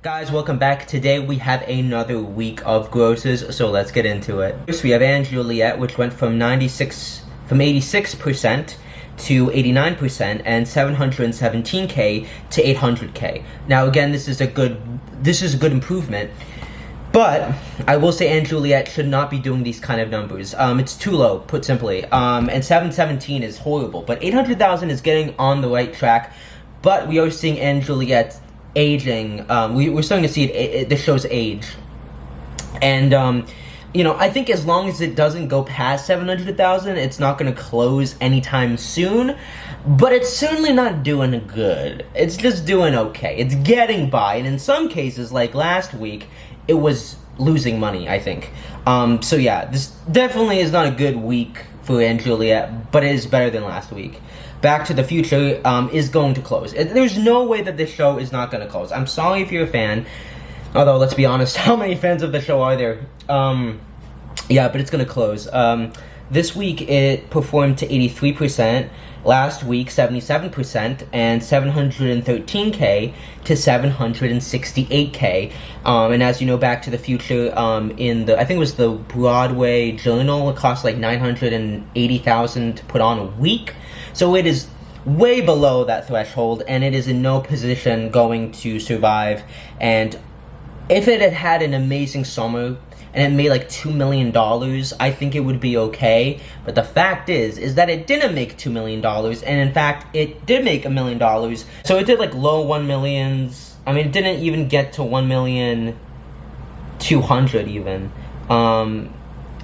Guys, welcome back. Today we have another week of grosses, so let's get into it. First, we have Anne Juliet, which went from 86% to 89%, and 717K to 800K. Now, again, this is a good improvement. But I will say Anne Juliet should not be doing these kind of numbers. It's too low, put simply. And 717 is horrible. But 800,000 is getting on the right track. But we are seeing Anne Juliet aging. We're starting to see this show's age. And, you know, I think as long as it doesn't go past 700,000, it's not going to close anytime soon. But it's certainly not doing good. It's just doing okay. It's getting by. And in some cases, like last week, it was losing money, I think. So yeah, this definitely is not a good week for Anne Juliet, but it is better than last week. Back to the Future is going to close. There's no way that this show is not going to close. I'm sorry if you're a fan, although let's be honest, how many fans of the show are there? Yeah, but it's going to close. This week it performed to 83%, last week 77%, and 713K to 768K. And as you know, Back to the Future, in the, I think it was the Broadway Journal, it cost like $980,000 to put on a week. So it is way below that threshold, and it is in no position going to survive. And if it had had an amazing summer, and it made like $2 million, I think it would be okay. But the fact is that it didn't make $2 million, and in fact, it did make $1 million. So it did like low 1 millions. I mean, it didn't even get to 1,200,000 even,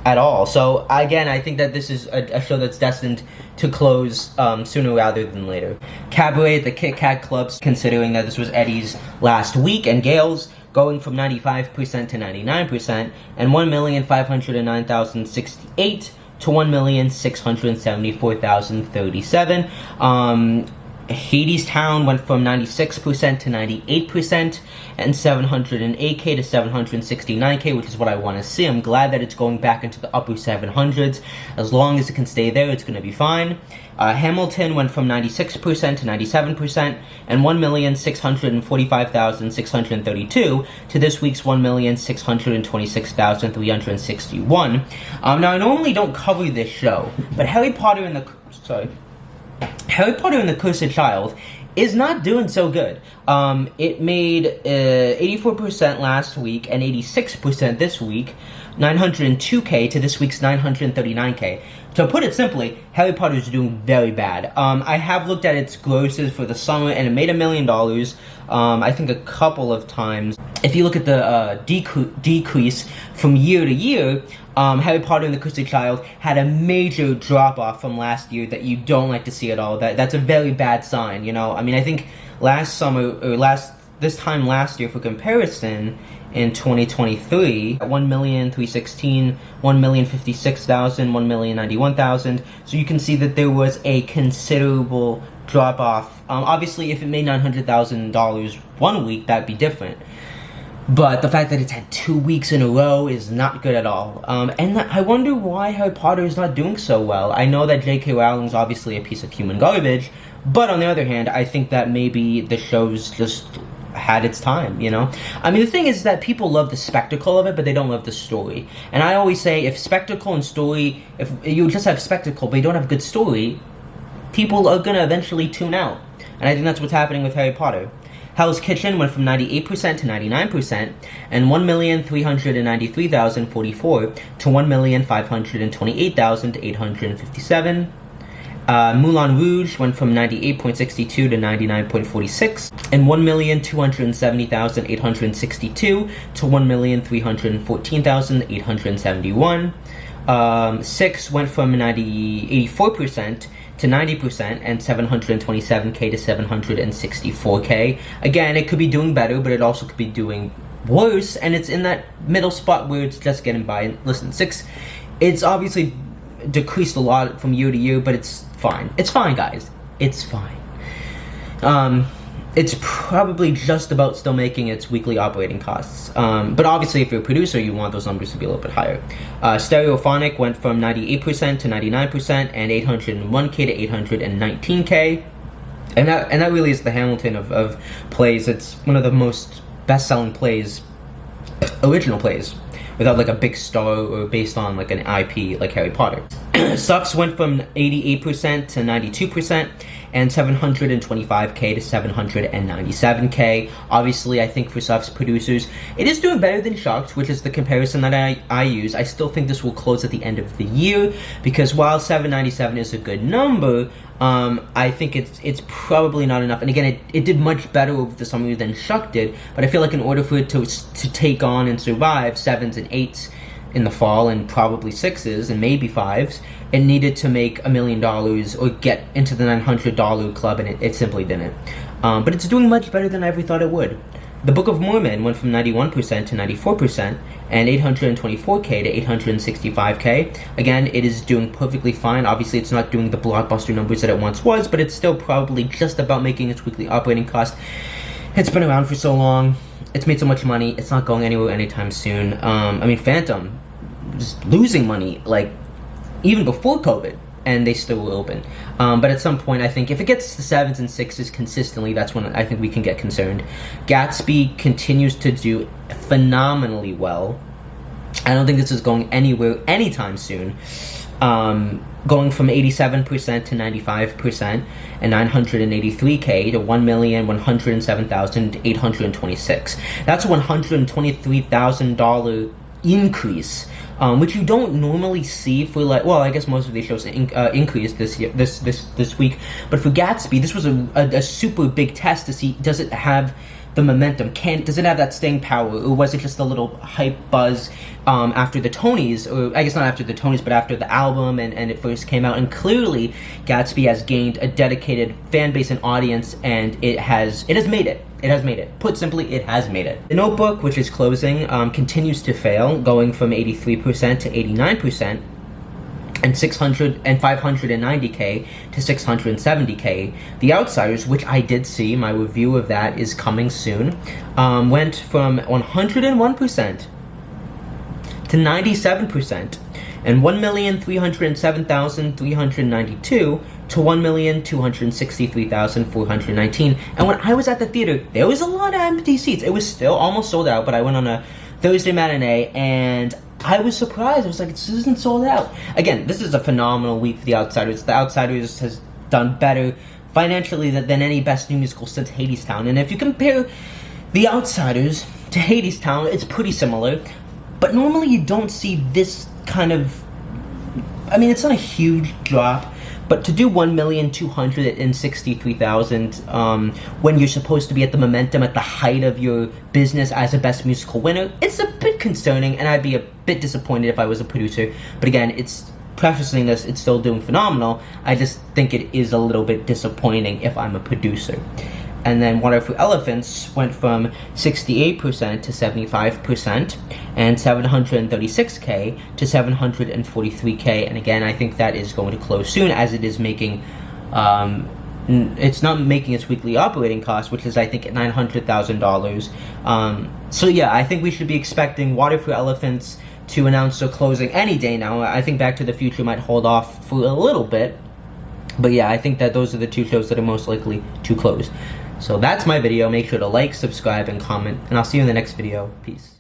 at all. So again, I think that this is a show that's destined to close sooner rather than later. Cabaret at the Kit Kat Clubs, considering that this was Eddie's last week and Gail's, going from 95% to 99%, and 1,509,068 to 1,674,037. Hadestown went from 96% to 98%, and 708K to 769K, which is what I want to see. I'm glad that it's going back into the upper 700s. As long as it can stay there, it's going to be fine. Hamilton went from 96% to 97%, and 1,645,632 to this week's 1,626,361. Now, I normally don't cover this show, but Harry Potter and the Cursed Child is not doing so good. It made 84% last week and 86% this week, 902K to this week's 939K. To put it simply, Harry Potter is doing very bad. I have looked at its grosses for the summer, and it made $1 million, I think a couple of times. If you look at the decrease from year to year, Harry Potter and the Cursed Child had a major drop-off from last year that you don't like to see at all. That's a very bad sign, you know? I mean, I think this time last year, for comparison, in 2023, 1,316,000, 1,056,000, 1,091,000. So you can see that there was a considerable drop-off. Obviously, if it made $900,000 one week, that'd be different. But the fact that it's had 2 weeks in a row is not good at all. And I wonder why Harry Potter is not doing so well. I know that J.K. Rowling's obviously a piece of human garbage, but on the other hand, I think that maybe the show's just had its time, you know? I mean, the thing is that people love the spectacle of it, but they don't love the story. And I always say, if spectacle and story, if you just have spectacle, but you don't have good story, people are gonna eventually tune out. And I think that's what's happening with Harry Potter. Hell's Kitchen went from 98% to 99%, and 1,393,044 to 1,528,857. Moulin Rouge went from 98.62 to 99.46, and 1,270,862 to 1,314,871. Six went from 84% to 90%, and 727K to 764K. Again, it could be doing better, but it also could be doing worse, and it's in that middle spot where it's just getting by. And listen, 6, it's obviously decreased a lot from year to year, but it's fine. It's fine, guys. It's fine. It's probably just about still making its weekly operating costs. But obviously, if you're a producer, you want those numbers to be a little bit higher. Stereophonic went from 98% to 99%, and 801K to 819K. And that really is the Hamilton of plays. It's one of the most best-selling plays, original plays, without like a big star or based on like an IP like Harry Potter. Sucks went from 88% to 92%, and 725k to 797k. Obviously, I think for Suff's producers, it is doing better than Sharks, which is the comparison that I use. I still think this will close at the end of the year, because while 797 is a good number, I think it's probably not enough. And again, it did much better over the summer than Shuck did, but I feel like in order for it to take on and survive 7s and 8s in the fall, and probably 6s and maybe 5s, it needed to make $1 million or get into the $900 club, and it simply didn't. But it's doing much better than I ever thought it would. The Book of Mormon went from 91% to 94%, and 824k to 865k. Again, it is doing perfectly fine. Obviously, it's not doing the blockbuster numbers that it once was, but it's still probably just about making its weekly operating cost. It's been around for so long. It's made so much money. It's not going anywhere anytime soon. I mean, Phantom was losing money, like, even before COVID, and they still were open. But at some point, I think if it gets to 7s and 6s consistently, that's when I think we can get concerned. Gatsby continues to do phenomenally well. I don't think this is going anywhere anytime soon. Going from 87% to 95%, and 983k to 1,107,826. That's a $123,000 increase, which you don't normally see for, like, well, I guess most of these shows increased this year, this week. But for Gatsby, this was a super big test to see, does it have the momentum? Does it have that staying power, or was it just a little hype buzz after the Tonys, or I guess not after the Tonys, but after the album and it first came out? And clearly, Gatsby has gained a dedicated fan base and audience, and it has made it. It has made it. Put simply, it has made it. The Notebook, which is closing, continues to fail, going from 83% to 89%. And 590k to 670k. The Outsiders, which I did see, my review of that is coming soon, went from 101% to 97%, and 1,307,392 to 1,263,419. And when I was at the theater, there was a lot of empty seats. It was still almost sold out, but I went on a Thursday matinee, and I was surprised. I was like, this isn't sold out. Again, this is a phenomenal week for The Outsiders. The Outsiders has done better financially than any Best New Musical since Hadestown. And if you compare The Outsiders to Hadestown, it's pretty similar. But normally you don't see this kind of... I mean, it's not a huge drop. But to do 1,263,000 when you're supposed to be at the momentum, at the height of your business as a Best Musical winner, it's a bit concerning, and I'd be a bit disappointed if I was a producer. But again, it's prefacing this, it's still doing phenomenal. I just think it is a little bit disappointing if I'm a producer. And then Water for Elephants went from 68% to 75%, and 736k to 743k. And again, I think that is going to close soon, as it is making, it's not making its weekly operating cost, which is, I think, $900,000. So yeah, I think we should be expecting Water for Elephants to announce their closing any day now. I think Back to the Future might hold off for a little bit. But yeah, I think that those are the two shows that are most likely to close. So that's my video. Make sure to like, subscribe, and comment, and I'll see you in the next video. Peace.